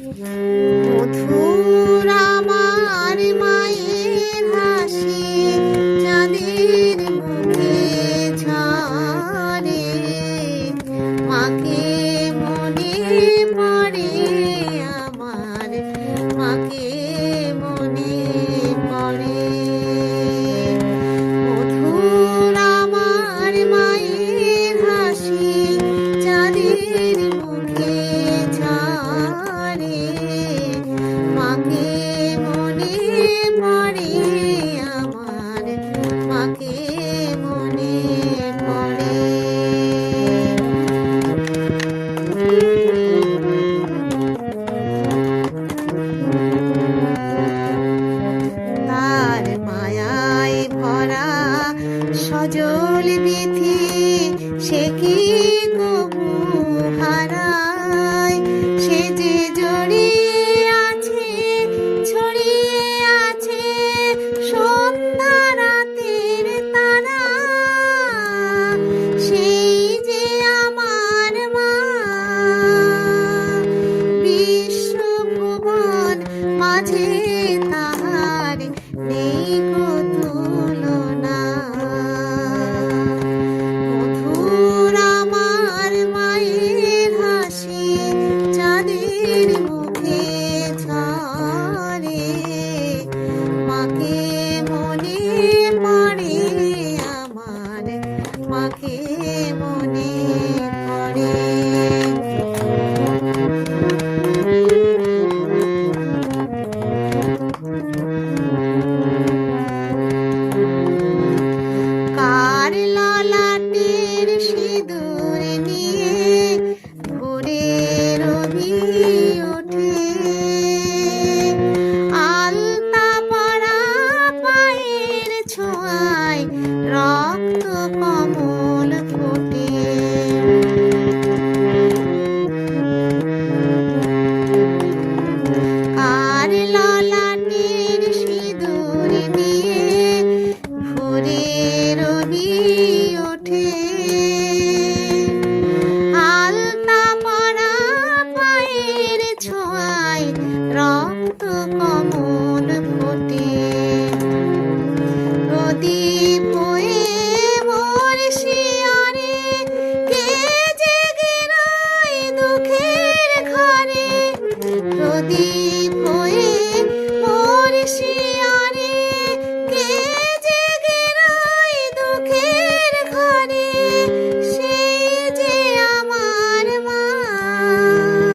মধুর আমার মায়ের হাসি চাঁদের মুখে ঝরে, মাকে মনে পড়ে আমার, মাকে মনে পড়ে। মধুর আমার মায়ের হাসি চাঁদের মুখে ঝরে, মাকে মনে পড়ে আমার, মাকে মনে পড়ে। তার মায়ায় ভরা সজল বিধি সে কি কবু হারায়, সে যে জড়িয়ে আছে ছড়িয়ে আছে সন্ধ্যা রাতের তারা, সেই যে আমার মা। বিশ্বভুবন মাঝে তাহার নেই কো তুলনা। মধুর আমার মায়ের হাসি চাঁদের মুখে ঝরে, মাকে মনে পড়ে আমার, মাকে মনে পড়ে। কার ললাটের সিঁদুর নিয়ে ভোরের রবি ওঠে, আলতা পরা পায়ের ছোঁয়ায় রক্ত কমল ফোটে। কার ললাটের সিঁদুর নিয়ে ভোরের রবি ওঠে, আলতা পরা পায়ের ছোঁয়ায় রক্ত কমল ফোটে। প্রদীপ হয়ে মোর শিয়রে কে জেগে রয় দুঃখের ঘরে, প্রদীপ